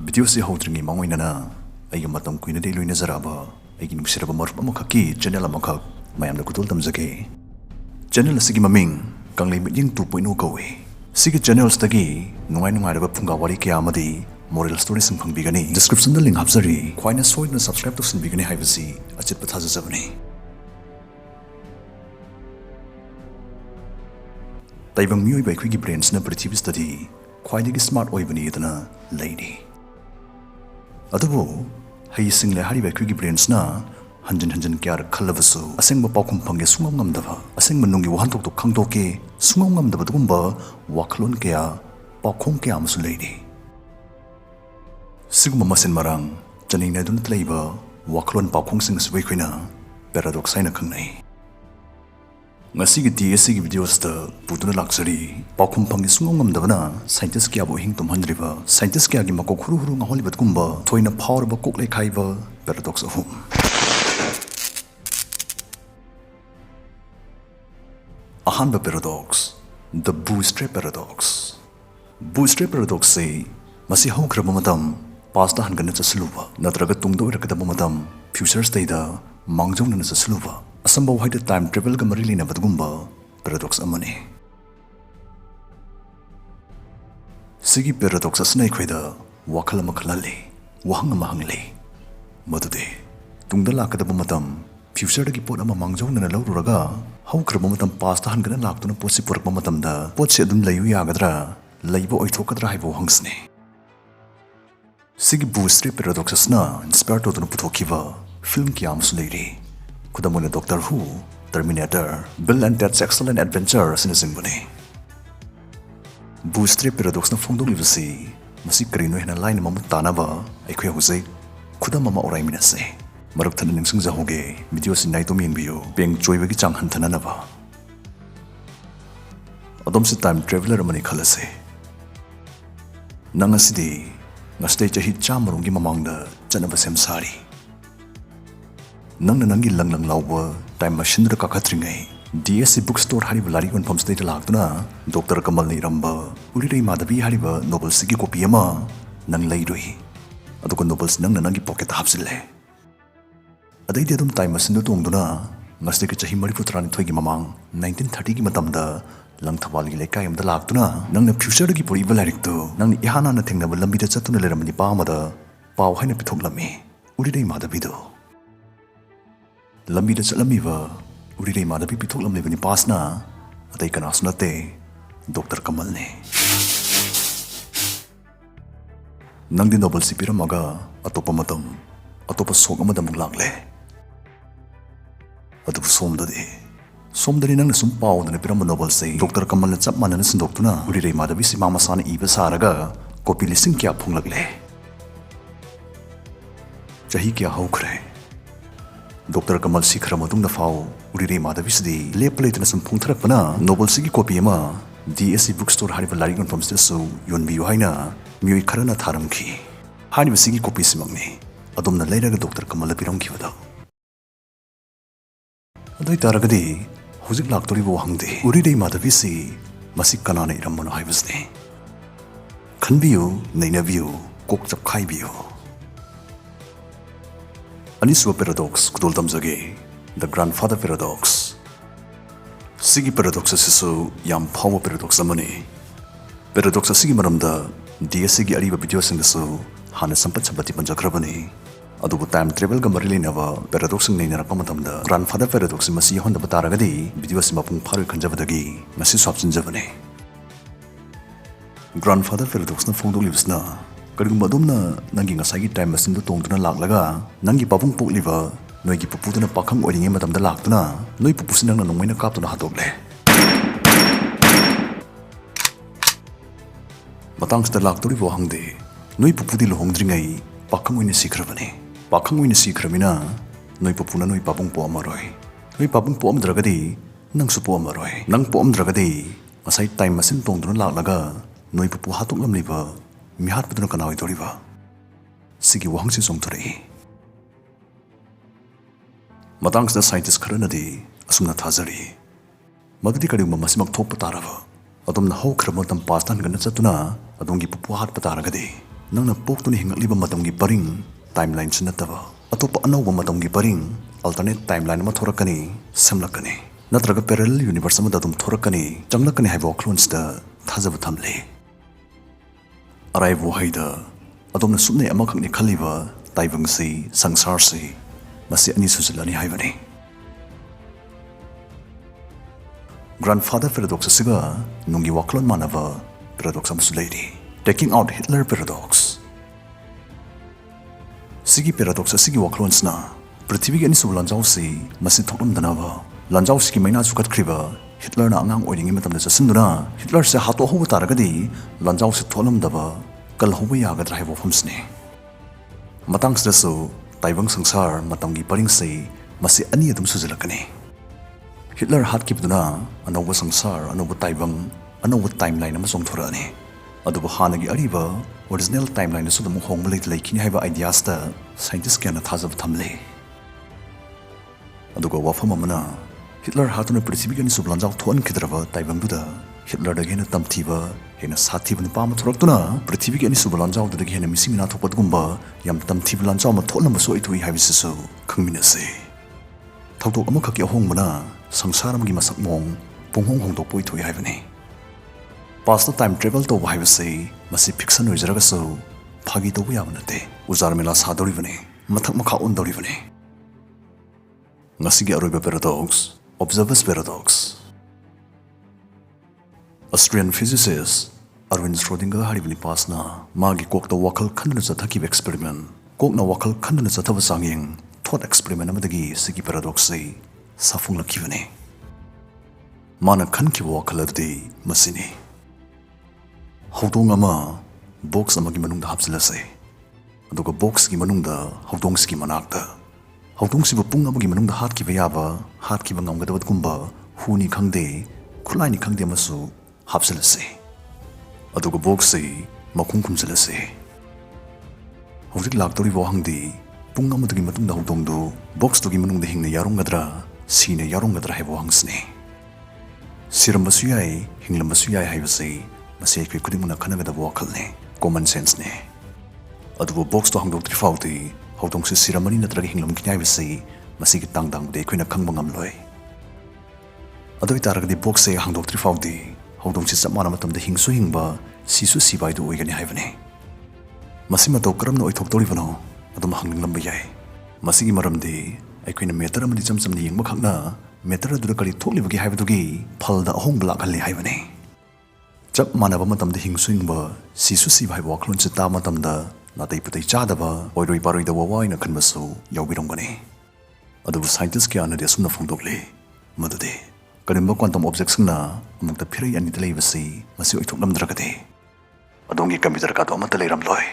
Video si holdringi mangoinana ay matam kuina de luina zaraba ay ginusiraba marpa makaki channel amakak mayam na kutol tamzake channel asigi maming kanglay midyang 2.0 kawe sige channels tagi nungai raba punga wari kaya amadi moral stories ang pangbigani description na link hapsari kwaina soy na subscribe to sinbigani haibasi achit pathazazabani taibang miyoy ba ikwigi brains na prithvi study kwaidagi smart oibani itana lady adubo haising le hari ba ikwigi brains na hanjan kyar khalavasu aseng ba pakum pangge sungam ngamdaba aseng manungi wahantok to khangdoke sungam ngamdaba dugumba waklon kya pakhong kya amsu lady siguma masen marang chaning na dun tlaiba waklon pakhong sing swai khina paradox aina khangnai ngasigi DSC gi videos ta putuna luxury pakhum phangi sungam ngamdabana scientist kya bo hing tum handriba scientist kya gi mako khuru khuru ngaholi bat kumba thoina power ba kok le khaiba paradox ahum ahanba paradox the bootstrap paradox bootstrap paradox say masi haukraba matam past da hangana chasluba natraga tungdo irakadaba matam future state da mangjong na chasluba asamba why the time travel ga marili na badgumba paradox amani sigi paradox asnai khoida wakhala makhalali wahang mahangle madude tungda lakadaba matam future gi pot ama mangjong na lawruraga haukraba matam past da hangana laktuna posi purakba matam da potse adum layu yagadra laibo oithokadra haibo hangsne sigi bootstrap paradox asna inspire to puthokiba film ki amsu leiri kudamuna Doctor Who, Terminator, Bill and Ted's Excellent Adventure sinasingbani. Bootstrap paradox na fongdong livasi, masi karino hina line mamut tanaba ay kuya husay kudam mama oray minase. Marag tanan ng singzahoge, video sinay tuming biyo, peng choy wagi chang hantanan na ba. Adom si time traveler mani kalase. Nangasidi, ngastay chahit chamarungi mamangda chanaba semsari. Nang nanangi lang lauwa time machine ra kakatringai DSC bookstore hariba lari on pump state lagtuna Dr. Kamal ni ramba uri madabi hariba novel sigi copy ama nang lairoi aduko novels nang nanangi pocket hapsile adai dedum time machine tongduna ngasti ke chahi mari putrani thoigi mamang 1930 gi matamda lang thawali lekai amda lagtuna nang na future gi pori balarik to nang ihana na thengna lambi da chatuna leramni pa amada paw haina pithoklami uri madabi do lambi da chalamiba uri madabi pitoklamle bani pasna atai kana sunate Dr. Kamal ne nangdi novel sipira maga atopa matam atopa sok amadam lagle adu somdani nang sum paw na piram novel sei Dr. Kamal na chap manana sindoktuna uri madabi si mama sana iba saraga copy listing kya phunglagle chahi kya haukhre Dr. Kamal Sikhara matung na fao uri madabi sidi leplate na sampung tharakpana novel sigi copy ama DSC bookstore hariba larigon from so yon biyo haina miyoy karana tharamki hariba sigi copy simangni adom na leiraga Dr. Kamal lapirong kiwada adoy taragadi hujik laktori bo hangde uri madabi si masik kanana irammono haibasne khanbiyo nainabiyo kok chap khaibiyo Aniswa paradox kudol tamzage the grandfather paradox sigi paradox asiso yam power paradox amani paradox asigi maramda DSC gi ariba video singso hana sampat sabati panjakrabani adubu time travel ga marili nava paradox nei narakpa matamda grandfather paradox masi honda bataragadi video sima pung pharu khanjabadagi masi swapsin jabane grandfather paradox na phongdoli bisna Karigumba domna nangi ngasagi time machine do tongtuna laklaga nangi papung pokliba noi gi puputuna pakhang oringe matamda laktuna noi pupusinang na nongmaina kaptuna hatoble matang sta laktori bo hangde noi pupudi lohongdringai pakhang oine sikrabane pakhang oine sikramina noi pupuna noi papung po amaroi noi papung po amdragadi nang supo amaroi nang po amdragadi asai time machine tongtuna laklaga noi pupu hatoklam liba mihat paduna kana oidoriba sigi wahangsi songthori matangsta scientist kharanadi asumna thazari magdi kadima masimak thok pataraba adom na ho khramo tam pastan gana chatuna adongi pupu hat pataragadi nangna poktuni hingagliba matamgi paring timeline sinataba atopa anauba matamgi paring alternate timeline ma thorakani samlakani natraga parallel universe ma dadum thorakani changlakani haibo clones da thajaba thamle araibu haida adomna sumne amakhangni khaliba taibangsi sangsarsi masi ani sujilani haibani grandfather paradox asiga nungi waklon manava paradox amsu lady taking out Hitler paradox sigi paradox asigi waklons na prithvi ani su lanjau si masi thoklum danawa lanjau sigi maina sukat kriba Hitler na angang oiringi matamda jasinduna Hitler se hato hobu taragadi lanjau si tholam daba kal hobu yagadra haibo famsne matang sdasu taibang sangsar matamgi paring sei masi ani adum sujilakani Hitler hat kipduna anoba sangsar anoba taibang anoba timeline amasong thorani adubu hanagi ariba original timeline su dum hongba leit leikini haiba ideas ta scientist kana thajab thamle aduga wafam amana Hitler hatuna prithvi gani sublanjau thon khidraba taibang duda Hitler da gena tamthiba hena sathiba ni pama thoraktuna prithvi gani sublanjau da gena misimina thokpat gumba yam tamthiba lanjau ma thonamba so itui haibisu khangminase thautok amakhaki ahongmana sangsar amagi masak mong punghong hongdok poi thoi haibani past time travel to haibase masi fiction oijaraga so phagi to ya banate uzar mela sadori bane mathak makha on dori bane ngasi gi aroiba paradox observers paradox Austrian physicist Erwin Schrödinger haribani pasna magi kokta wakal khandna chathaki experiment kokna wakal khandna chathaba sanging thought experiment amadagi sigi paradox sei safung lakhibane mana khanki wakaladi masini hawdong ama box amagi manungda hapsilase aduga box gi manungda hawdong sigi manakta hawdong siba pung amagi manungda hatkiba yaba hatkiba ngamgadawat kumba huni khangde khulai ni khangde masu hapsilase aduga box sei makhung khumsilase hawdik laktori bo hangdi pung amadagi matungda hawdong du box tugi manungda hingna yaronggadra sine yaronggadra hebo hangsne sirambasu yai hinglambasu yai haibase masi kwi kudimuna khanagada wakhalne common sense ne adubo box to hangdok trifauti hawdong si siramani natraga hinglam kinyai base masi ki tangdang de khwina khangba ngamloi adoi taragdi box se hangdok trifauti hawdong si samana matamda hingsu hingba sisu sibai du oigani haibane masi mato karamna oithok toribano adum hanglamba yai masi gi maramdi aikwina meter amadi chamchamni yengba khakna meter adura kari thoklibagi haibadugi phalda ahong blak halli haibane chap manaba matamda hingsuingba sisu si bhai waklon chita matamda natai putai chadaba oiroi paroi da wawaina khanbasu yaubirongani adu scientist kya na desumna phongdokle madude karimba quantum objects na amukta phirai ani delai basi masi oithoklam dragade adongi computer ka to amata leiram loi